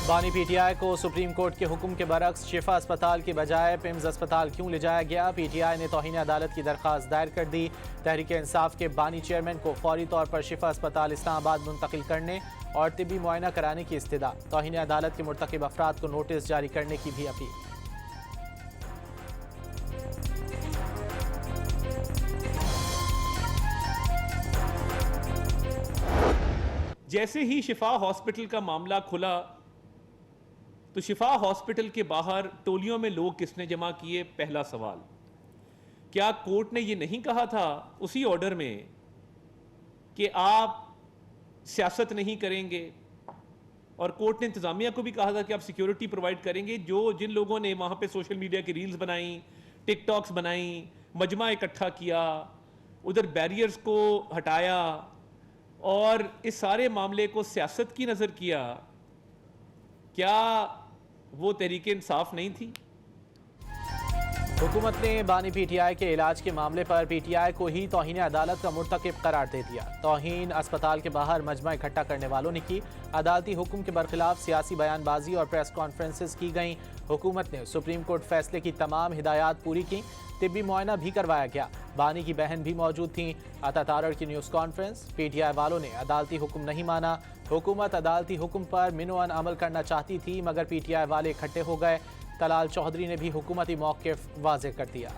बानी पीटीआई को supreme court के हुक्म के बरक्स शिफा अस्पताल की बजाय पिम्स अस्पताल क्यों ले जाया गया? पीटीआई ने तौहीन अदालत की दरख्वास्त दायर कर दी। तहरीक इंसाफ के बानी चेयरमैन को फौरी तौर पर शिफा अस्पताल इस्लामाबाद मुंतकिल करने और तिब्बी मुआयना कराने की इस्तदा। तौहीन अदालत के मुर्तकिब अफराद को नोटिस जारी करने की भी अपील। जैसे ही शिफा हॉस्पिटल का मामला खुला तो शिफा हॉस्पिटल के बाहर टोलियों में लोग किसने जमा किए? पहला सवाल, क्या कोर्ट ने यह नहीं कहा था उसी ऑर्डर में कि आप सियासत नहीं करेंगे? और कोर्ट ने इंतजामिया को भी कहा था कि आप सिक्योरिटी प्रोवाइड करेंगे। जिन लोगों ने वहां पे सोशल मीडिया की रील्स बनाई, टिकटॉक्स बनाई, मजमा इकट्ठा किया, उधर बैरियर्स को हटाया और इस सारे मामले को सियासत की नजर किया, क्या वो तहरीक इंसाफ नहीं थी? हुकूमत ने बानी पीटीआई के इलाज के मामले पर पीटीआई को ही तौहीन अदालत का मुर्तकिब करार दे दिया। तौहीन अस्पताल के बाहर मजमा इकट्ठा करने वालों ने की। अदालती हुक्म के बरखिलाफ सियासी बयानबाजी और प्रेस कॉन्फ्रेंसेस की गईं। हुकूमत ने सुप्रीम कोर्ट फैसले की तमाम हिदायत पूरी की। तिब्बी मुआयना भी करवाया गया। बानी की बहन भी मौजूद थीं। अता तारड़ की न्यूज़ कॉन्फ्रेंस। पीटीआई वालों ने अदालती हुक्म नहीं माना। हुकूमत अदालती हुक्म पर मिनोअन अमल करना चाहती थी, मगर पीटीआई वाले इकट्ठे हो गए। तलाल चौधरी ने भी हुकूमती मौक़िफ़ वाज़ेह कर दिया।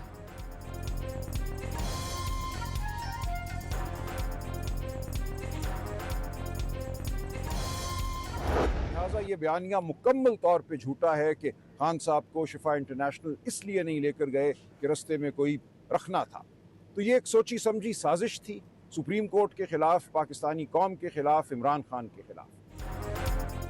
लिहाजा ये बयानिया मुकम्मल तौर पे झूठा है कि खान साहब को शिफा इंटरनेशनल इसलिए नहीं लेकर गए कि रस्ते में कोई रखना था। तो ये एक सोची समझी साजिश थी सुप्रीम कोर्ट के खिलाफ, पाकिस्तानी कौम के खिलाफ, इमरान खान के खिलाफ।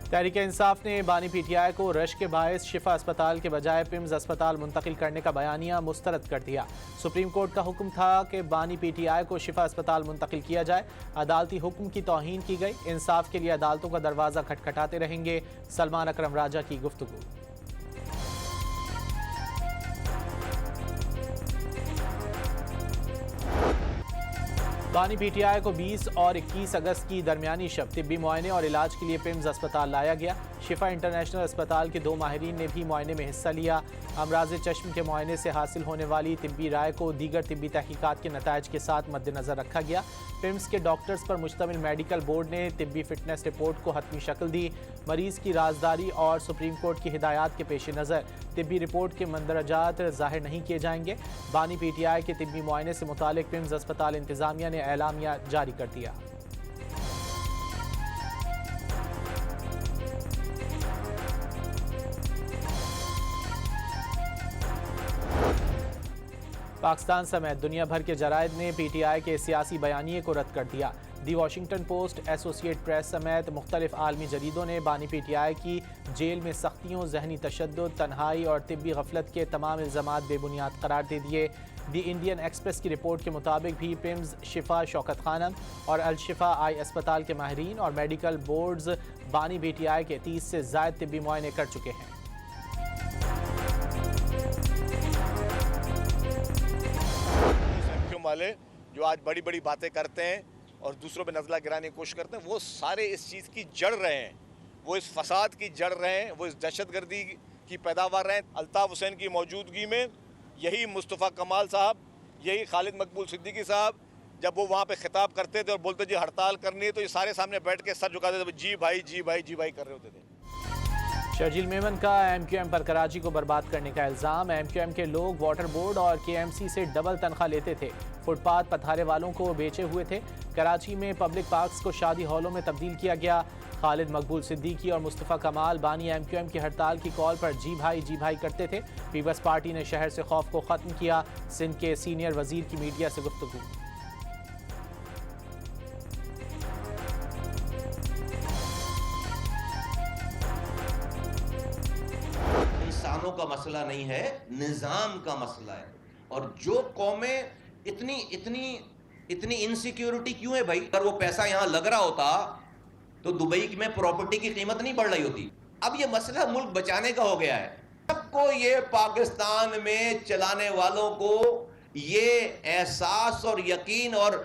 तहरीक इंसाफ ने बानी पीटीआई को रश के बायस शिफा अस्पताल के बजाय पिम्स अस्पताल मुंतकिल करने का बयानिया मुस्तरद कर दिया। सुप्रीम कोर्ट का हुक्म था कि बानी पीटीआई को शिफा अस्पताल मुंतकिल किया जाए। अदालती हुक्म की तौहीन की गई। इंसाफ के लिए अदालतों का दरवाज़ा खटखटाते रहेंगे। सलमान अकरम राजा की गुफ्तगू। बानी पीटीआई को 20 और 21 अगस्त की दरमियानी शब तिब्बी मुआयने और इलाज के लिए पिम्स अस्पताल लाया गया। शिफा इंटरनेशनल अस्पताल के 2 माहिरीन ने भी मुआयने में हिस्सा लिया। अमराज चश्म के मुआयने से हासिल होने वाली तिब्बी राय को दीगर तिब्बी तहकीकात के नताइज के साथ मद्देनजर रखा गया। पिम्स के डॉक्टर्स पर मुश्तमिल मेडिकल बोर्ड ने तिब्बी फिटनेस रिपोर्ट को हतमी शक्ल दी। मरीज की राजदारी और सुप्रीम कोर्ट की हिदायत के पेश नज़र तिब्बी रिपोर्ट के मंदरजात जाहिर नहीं किए जाएंगे। बानी पीटीआई के तिब्बी मुआयने से मुतालिक पिम्स अस्पताल इंतजामिया ने एलामिया जारी कर दिया। पाकिस्तान समेत दुनिया भर के जराइद ने पीटीआई के सियासी बयानिए को रद्द कर दिया। दी वाशिंगटन पोस्ट, एसोसिएट प्रेस समेत मुख्तलिफ आलमी जरीदों ने बानी पीटीआई की जेल में सख्तियों, जहनी तशद्दुद, तन्हाई और तिब्बी गफलत के तमाम इल्ज़ामात बेबुनियाद करार दे दिए। दी इंडियन एक्सप्रेस की रिपोर्ट के मुताबिक भी पिम्स, शिफा, शौकत खानम और अल शिफा आई अस्पताल के माहिरीन और मेडिकल बोर्ड्स बानी पीटीआई के 30 से ज़ायद तिब्बी मुआयने कर चुके हैं। वाले जो आज बड़ी बड़ी बातें करते हैं और दूसरों पे नज़ला गिराने की कोशिश करते हैं, वो सारे इस चीज़ की जड़ रहे हैं, वो इस फसाद की जड़ रहे हैं, वो इस दहशतगर्दी की पैदावार रहे हैं। अल्ताफ़ हुसैन की मौजूदगी में यही मुस्तफ़ा कमाल साहब, यही खालिद मकबूल सिद्दीकी साहब, जब वो वहाँ पे खिताब करते थे और बोलते जी हड़ताल करनी है, तो ये सारे सामने बैठ के सर झुकाते थे, जी भाई जी भाई जी भाई कर रहे होते थे। शर्जील मेमन का एमक्यूएम पर कराची को बर्बाद करने का इल्ज़ाम। एमक्यूएम के लोग वाटर बोर्ड और केएमसी से डबल तनख्वाह लेते थे, फुटपाथ पथारे वालों को बेचे हुए थे। कराची में पब्लिक पार्क्स को शादी हॉलों में तब्दील किया गया। खालिद मकबूल सिद्दीकी और मुस्तफ़ा कमाल बानी एमक्यूएम की हड़ताल की कॉल पर जी भाई करते थे। पीपल्स पार्टी ने शहर से खौफ को ख़त्म किया। सिंध के सीनियर वजीर की मीडिया से गुफ्तगू। इंसानों का मसला नहीं है, निज़ाम का मसला है। और जो कौमें इतनी इनसिक्योरिटी क्यों है भाई? अगर वो पैसा यहाँ लग रहा होता तो दुबई में प्रॉपर्टी की कीमत नहीं बढ़ रही होती। अब ये मसला मुल्क बचाने का हो गया है। सबको, ये पाकिस्तान में चलाने वालों को ये एहसास और यकीन और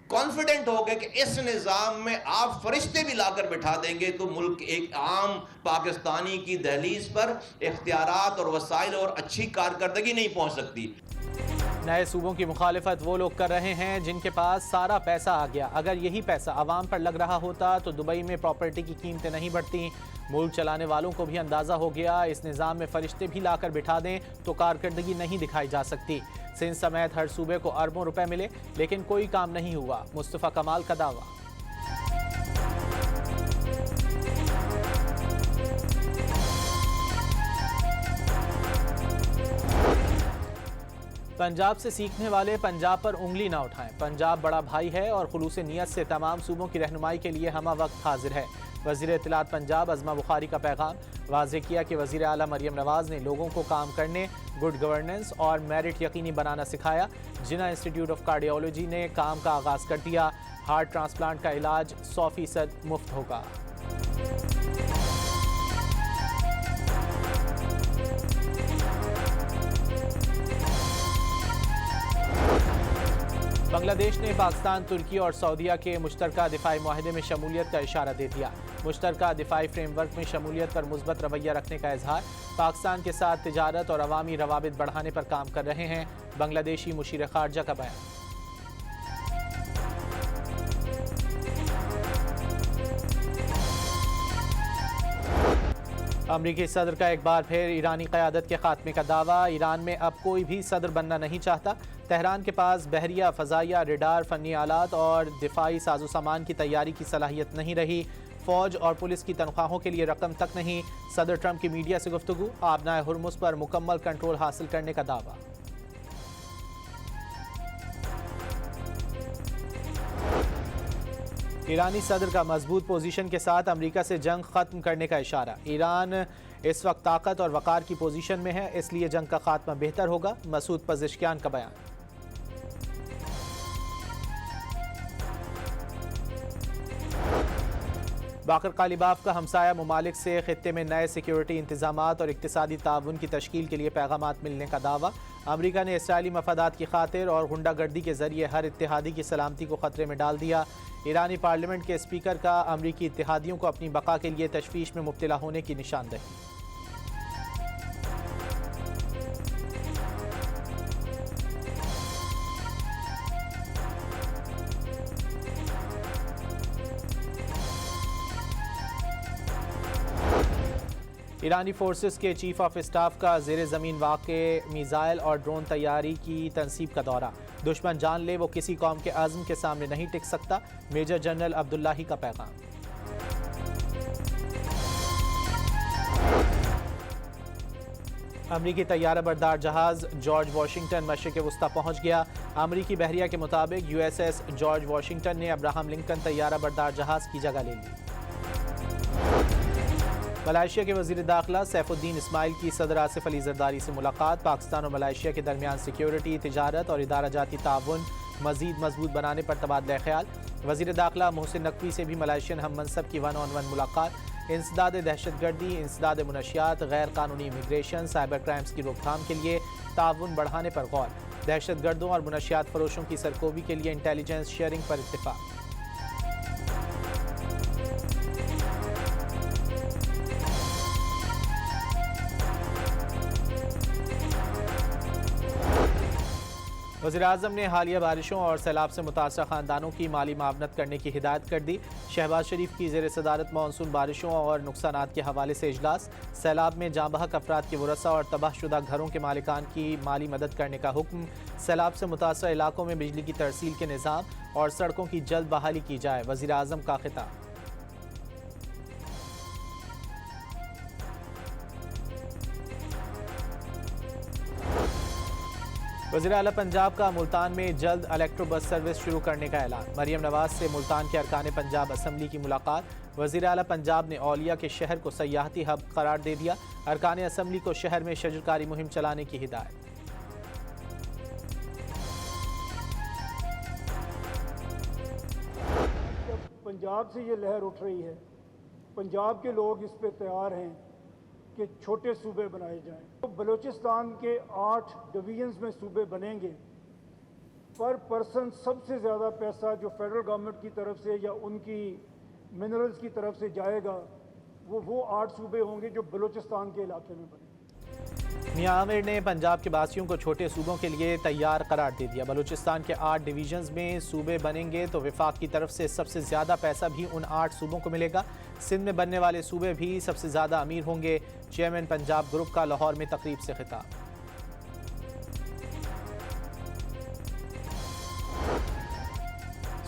कॉन्फिडेंट हो गए कि इस निज़ाम में आप फरिश्ते भी लाकर बिठा देंगे तो मुल्क एक आम पाकिस्तानी की दहलीज पर इख्तियारात और वसाइल और अच्छी कारकर्दगी नहीं पहुंच सकती। नए सूबों की मुखालिफत वो लोग कर रहे हैं जिनके पास सारा पैसा आ गया। अगर यही पैसा आवाम पर लग रहा होता तो दुबई में प्रॉपर्टी की कीमतें नहीं बढ़ती। मुल्क चलाने वालों को भी अंदाज़ा हो गया, इस निज़ाम में फरिश्ते भी लाकर बिठा दें तो कारकर्दगी नहीं दिखाई जा सकती। सिंध समेत हर सूबे को अरबों रुपए मिले लेकिन कोई काम नहीं हुआ। मुस्तफ़ा कमाल का दावा। पंजाब से सीखने वाले पंजाब पर उंगली ना उठाएं। पंजाब बड़ा भाई है और खुलूस नियत से तमाम सूबों की रहनुमाई के लिए हमा वक्त हाजिर है। वज़ीर इत्तलात पंजाब अज़मा बुखारी का पैगाम। वाज़ेह किया कि वज़ीर आला मरियम नवाज़ ने लोगों को काम करने, गुड गवर्नेंस और मेरिट यकीनी बनाना सिखाया। जिना इंस्टीट्यूट ऑफ कार्डियोलॉजी ने काम का आगाज़ कर दिया। हार्ट ट्रांसप्लांट का इलाज 100% मुफ्त होगा। बांग्लादेश ने पाकिस्तान, तुर्की और सऊदीया के मुश्तरका दिफाई मुआहदे में शमूलियत का इशारा दे दिया। मुश्तरका दिफाई फ्रेमवर्क में शमूलियत पर मुस्बत रवैया रखने का इजहार। पाकिस्तान के साथ तिजारत और अवामी रवाबित बढ़ाने पर काम कर रहे हैं। बांग्लादेशी मुशीर खारजा का बयान। अमरीकी सदर का एक बार फिर ईरानी क़यादत के खात्मे का दावा। ईरान में अब कोई भी सदर बनना नहीं चाहता। तेहरान के पास बहरिया, फ़ज़ाइया, रेडार, फ़नी आलात और दिफाई साजो सामान की तैयारी की सलाहियत नहीं रही। फ़ौज और पुलिस की तनख्वाहों के लिए रकम तक नहीं। सदर ट्रंप की मीडिया से गुफ्तगू। आबनाए हुर्मुज़ पर मुकम्मल कंट्रोल हासिल करने का दावा। ईरानी सदर का मजबूत पोजीशन के साथ अमेरिका से जंग खत्म करने का इशारा। ईरान इस वक्त ताकत और वक़ार की पोजीशन में है, इसलिए जंग का खात्मा बेहतर होगा। मसूद पज़ेश्कियान का बयान। बाकर कालिबाफ का हमसाया ममालिक से खित्ते में नए सिक्योरिटी इंतजामात और इक्तिसादी ताउन की तश्कील के लिए पैगामात मिलने का दावा। अमरीका ने इसराइली मफादात की खातिर और गुंडागर्दी के जरिए हर इत्तेहादी की सलामती को खतरे में डाल दिया। ईरानी पार्लियामेंट के स्पीकर का अमरीकी इत्तेहादियों को अपनी बका के लिए तशवीश में मुब्तला होने की निशानदेही। ईरानी फोर्सेस के चीफ ऑफ स्टाफ का ज़ेर ज़मीन वाक़े मिसाइल और ड्रोन तैयारी की तनसीब का दौरा। दुश्मन जान ले वो किसी कौम के आज़म के सामने नहीं टिक सकता। मेजर जनरल अब्दुल्लाही का पैगाम। अमरीकी तैयारा बरदार जहाज़ जॉर्ज वाशिंगटन मशरिक़ वस्ता पहुँच गया। अमरीकी बहरिया के मुताबिक USS जॉर्ज वाशिंगटन ने अब्राहम लिंकन तैयारा बरदार जहाज़ की जगह ले ली। मलाइशिया के वज़ीर दाखिला सैफुद्दीन इस्माइल की सदर आसिफ अली ज़रदारी से मुलाकात। पाकिस्तान और मलाइशिया के दरमियान सिक्योरिटी, तिजारत और इदारा जाती ताउन मज़ीद मजबूत बनाने पर तबादला ख्याल। वज़ीर दाखिला मोहसिन नकवी से भी मलाइशियन हम मनसब की 1-on-1 मुलाकात। इंसदाद दहशतगर्दी, इंसदाद मुनशियात, गैर कानूनी इमिग्रेशन, साइबर क्राइम्स की रोकथाम के लिए ताउन बढ़ाने पर गौर। दहशतगर्दों और मुनशियात फरोशों की सरकोबी के लिए इंटेलिजेंस शेयरिंग पर इत्तिफाक। वज़ीर-ए-आज़म ने हालिया बारिशों और सैलाब से मुतासर ख़ानदानों की माली मावनत करने की हिदायत कर दी। शहबाज शरीफ की ज़ेर सदारत मानसून बारिशों और नुकसानात के हवाले से इजलास। सैलाब में जाँ बहक अफराद के वरसा और तबाहशुदा घरों के मालिकान की माली मदद करने का हुक्म। सैलाब से मुतासर इलाकों में बिजली की तरसील के निज़ाम और सड़कों की जल्द बहाली की जाए। वज़ीर-ए-आज़म का खिताब। वज़ीर आला पंजाब का मुल्तान में जल्द इलेक्ट्रो बस सर्विस शुरू करने का ऐलान। मरियम नवाज से मुल्तान के अरकान पंजाब असम्बली की मुलाकात। वज़ीर आला पंजाब ने औलिया के शहर को सयाहती हब करार दे दिया। अरकान असम्बली को शहर में शजरकारी मुहिम चलाने की हिदायत। पंजाब से ये लहर उठ रही है, पंजाब के लोग इस पे तैयार हैं कि छोटे सूबे बनाए जाएं। तो बलूचिस्तान के 8 डिवीजन्स में सूबे बनेंगे, पर पर्सन सबसे ज़्यादा पैसा जो फेडरल गवर्नमेंट की तरफ से या उनकी मिनरल्स की तरफ से जाएगा वो 8 सूबे होंगे जो बलूचिस्तान के इलाके में बने। मियां आमिर ने पंजाब के बासियों को छोटे सूबों के लिए तैयार करार दे दिया। बलूचिस्तान के 8 डिवीजन्स में सूबे बनेंगे तो वफाक की तरफ से सबसे ज़्यादा पैसा भी उन 8 सूबों को मिलेगा। सिंध में बनने वाले सूबे भी सबसे ज़्यादा अमीर होंगे। चेयरमैन पंजाब ग्रुप का लाहौर में तकरीब से खिताब।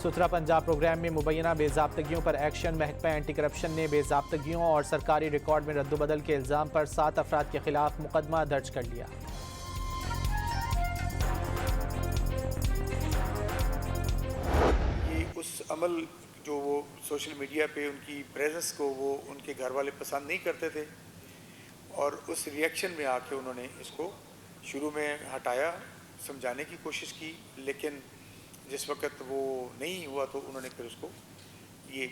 सुथरा पंजाब प्रोग्राम में मुबैना बेज़ाब्तगियों पर एक्शन। महकमा एंटी करप्शन ने बेज़ाब्तगियों और सरकारी रिकॉर्ड में रद्दबदल के इल्ज़ाम पर 7 अफराद के खिलाफ मुकदमा दर्ज कर लिया। ये उस अमल जो वो सोशल मीडिया पे उनकी प्रेजेंस को वो उनके घर वाले पसंद नहीं करते थे और उस रिएक्शन में आके उन्होंने इसको शुरू में हटाया, समझाने की कोशिश की, लेकिन जिस वक्त वो नहीं हुआ तो उन्होंने फिर उसको ये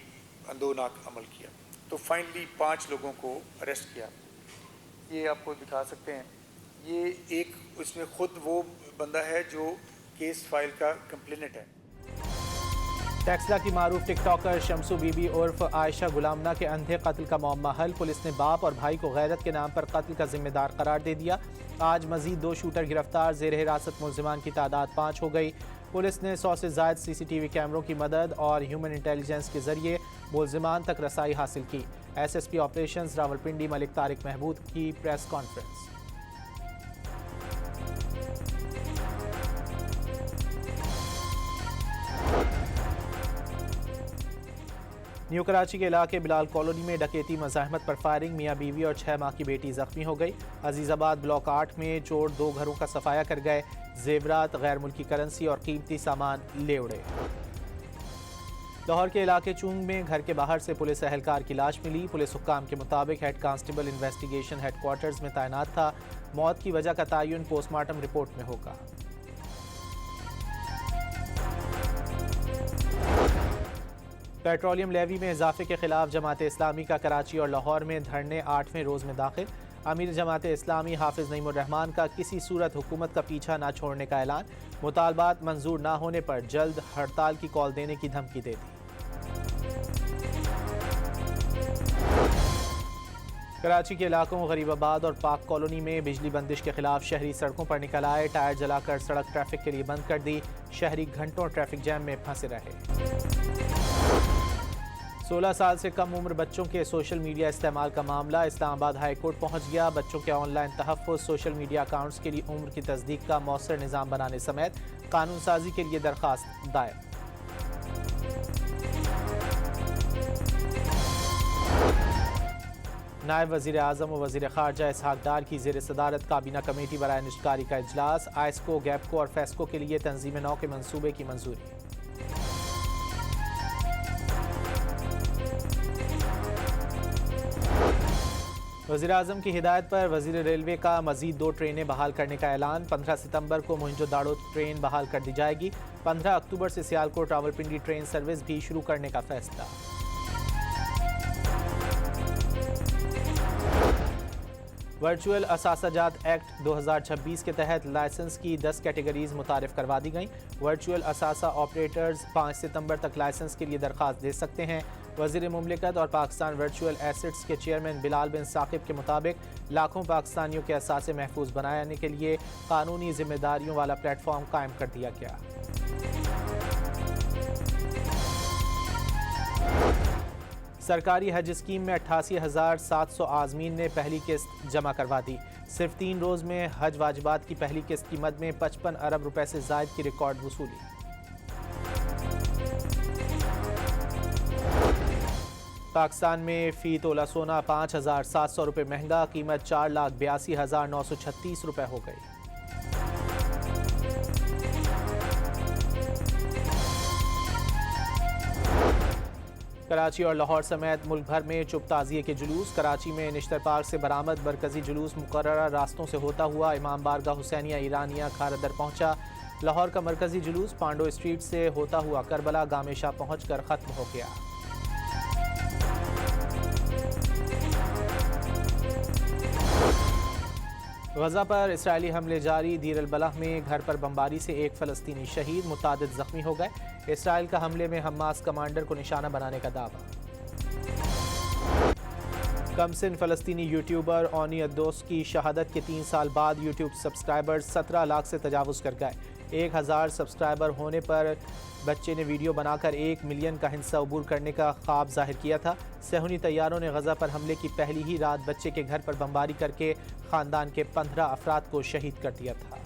अंदोनाक अमल किया। तो फाइनली 5 लोगों को अरेस्ट किया। ये आपको दिखा सकते हैं। ये एक उसमें खुद वो बंदा है जो केस फाइल का कंप्लेनेंट है। टेक्सला की मारूफ टिकटॉकर शमसू बीबी उर्फ आयशा गुलामना के अंधे कत्ल का मौमा हल। पुलिस ने बाप और भाई को गैरत के नाम पर कत्ल का जिम्मेदार करार दे दिया। आज मजीद 2 शूटर गिरफ्तार। जेर हिरासत मुल्जिमान की तादाद 5 हो गई। पुलिस ने 100 से ज़ायद CCTV कैमरों की मदद और ह्यूमन इंटेलिजेंस के जरिए मुल्जिमान तक रसाई हासिल की। SSP ऑपरेशंस रावलपिंडी मलिक तारिक महमूद की प्रेस कॉन्फ्रेंस। न्यू कराची के इलाके बिलाल कॉलोनी में डकैती मज़ाहमत पर फायरिंग। मियाँ बीवी और 6 माह की बेटी जख्मी हो गई। अजीज़ाबाद ब्लॉक 8 में चोर 2 घरों का सफाया कर गए। जेवरात, गैर मुल्की करेंसी और कीमती सामान ले उड़े। लाहौर के इलाके चूंग में घर के बाहर से पुलिस एहलकार की लाश मिली। पुलिस हुक्काम के मुताबिक हेड कांस्टेबल इन्वेस्टिगेशन हेडक्वार्टर्स में तैनात था। मौत की वजह का तयन पोस्टमार्टम रिपोर्ट में होगा। पेट्रोलियम लेवी में इजाफे के खिलाफ जमात इस्लामी का कराची और लाहौर में धरने 8वें रोज़ में दाखिल। अमीर जमात इस्लामी हाफिज नईमुर रहमान का किसी सूरत हुकूमत का पीछा न छोड़ने का ऐलान। मुतालबात मंजूर न होने पर जल्द हड़ताल की कॉल देने की धमकी दे दी। कराची के इलाकों गरीबाबाद और पाक कॉलोनी में बिजली बंदिश के खिलाफ शहरी सड़कों पर निकल आए। टायर जलाकर सड़क ट्रैफिक के लिए बंद कर दी। शहरी घंटों ट्रैफिक जैम में फंसे रहे। 16 साल से कम उम्र बच्चों के सोशल मीडिया इस्तेमाल का मामला इस्लामाबाद हाई कोर्ट पहुंच गया। बच्चों के ऑनलाइन तहफ़्फ़ुज़, सोशल मीडिया अकाउंट्स के लिए उम्र की तस्दीक का मौसर निज़ाम बनाने समेत कानून साजी के लिए दरख्वास्त दायर। नायब वज़ीर आज़म व वज़ीर ख़ारजा इसहाक़ डार की ज़ेर सदारत काबीना कमेटी बराए निजकारी का इजलास। आइस्को, गैपको और फेस्को के लिए तंजीम नौ के मंसूबे की मंजूरी। वज़ीर आज़म की हिदायत पर वज़ीर रेलवे का मज़ीद 2 ट्रेनें बहाल करने का ऐलान। 15 सितंबर को मोहनजोदाड़ो ट्रेन बहाल कर दी जाएगी। 15 अक्टूबर से सियालकोट रावलपिंडी ट्रेन सर्विस भी शुरू करने का फैसला। वर्चुअल असासाजात एक्ट 2026 के तहत लाइसेंस की 10 कैटेगरीज मुतारिफ करवा दी गई। वर्चुअल असासा ऑपरेटर्स 5 सितंबर तक लाइसेंस के लिए दरख्वास्त दे सकते हैं। वज़ीर मुमलिकत और पाकिस्तान वर्चुअल एसेट्स के चेयरमैन बिलाल बिन साकिब के मुताबिक लाखों पाकिस्तानियों के असासे महफूज बनाने के लिए कानूनी जिम्मेदारियों वाला प्लेटफॉर्म कायम कर दिया गया। सरकारी हज स्कीम में 88,700 आज़मीन ने पहली किस्त जमा करवा दी। सिर्फ 3 रोज़ में हज वाजिबात की पहली किस्त की मद में 55 अरब रुपए से ज़ायद की रिकॉर्ड वसूली। पाकिस्तान में फ़ी तोला सोना 5,700 रुपये महंगा। कीमत 4,82,936 रुपये हो गई। कराची और लाहौर समेत मुल्क भर में चुप ताज़िये के जुलूस। कराची में निश्तर पार्क से बरामद मरकजी जुलूस मुकर्ररा रास्तों से होता हुआ इमाम बारगाह हुसैनिया ईरानिया खारदर पहुंचा। लाहौर का मरकजी जुलूस पांडो स्ट्रीट से होता हुआ करबला गामेशा पहुंचकर ख़त्म हो गया। गजा पर इसराइली हमले जारी। दीर अल-बलह में घर पर बमबारी से एक फ़लस्तीनी शहीद, मुतादिद जख्मी हो गए। इसराइल का हमले में हमास कमांडर को निशाना बनाने का दावा। कमसिन फ़लस्तीनी यूट्यूबर ओनी अद्दोस की शहादत के 3 साल बाद यूट्यूब सब्सक्राइबर 17 लाख से तजावुज़ कर गए। 1000 सब्सक्राइबर होने पर बच्चे ने वीडियो बनाकर 1 मिलियन का हिस्सा अबूर करने का ख्वाब जाहिर किया था। सहूनी तैयारों ने गजा पर हमले की पहली ही रात बच्चे के घर पर बमबारी करके ख़ानदान के 15 अफराद को शहीद कर दिया था।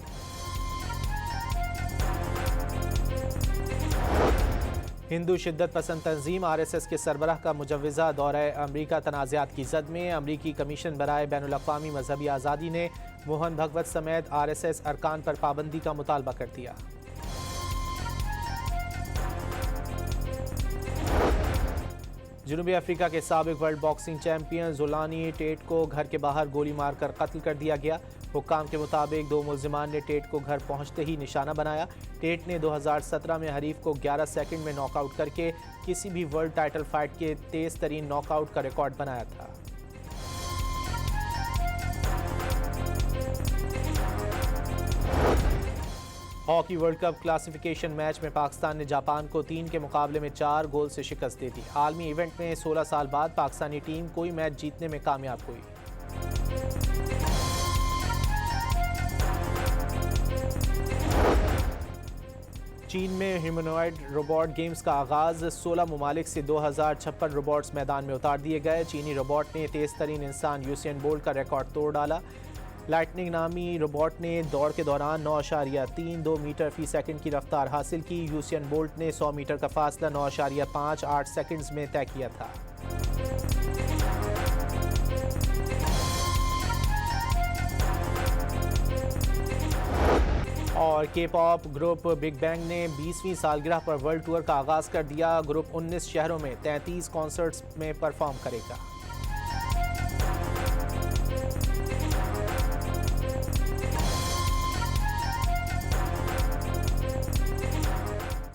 हिंदू शिद्दत पसंद तंजीम RSS के सरबराह का मुजव्वज़ा दौरे अमरीका तनाज़ात की जद में। अमरीकी कमीशन बराए बैनुल-अक़वामी मजहबी आज़ादी ने मोहन भगवत समेत RSS अरकान पर पाबंदी का मुतालबा कर दिया। जनूबी अफ्रीका के साबिक वर्ल्ड बॉक्सिंग चैंपियन ज़ोलानी टेट को घर के बाहर गोली मारकर कत्ल कर दिया गया। हुक्काम के मुताबिक 2 मुल्जिमान ने टेट को घर पहुंचते ही निशाना बनाया। टेट ने 2017 में हरीफ को 11 सेकंड में नॉकआउट करके किसी भी वर्ल्ड टाइटल फाइट के तेज़ तरीन नॉकआउट का रिकॉर्ड बनाया था। Hockey world cup classification match में पाकिस्तान ने जापान को 3 के मुकाबले में 4 गोल से शिकस्त दे दी। आलमी इवेंट में 16 साल बाद पाकिस्तानी टीम कोई मैच जीतने में कामयाब हुई। चीन में ह्यूमनॉइड रोबोट गेम्स का आगाज़। 16 ममालिक से 2056 रोबोट्स मैदान में उतार दिए गए। चीनी रोबोट ने तेज़ तरीन इंसान यूसेन बोल्ट का रिकॉर्ड तोड़ डाला। लाइटनिंग नामी रोबोट ने दौड़ के दौरान 9.32 मीटर फी सेकंड की रफ्तार हासिल की। यूसेन बोल्ट ने 100 मीटर का फासला 9.58 सेकंड्स में तय किया था। और के-पॉप ग्रुप बिग बैंग ने 20वीं सालगिरह पर वर्ल्ड टूर का आगाज़ कर दिया। ग्रुप 19 शहरों में 33 कॉन्सर्ट्स में परफॉर्म करेगा।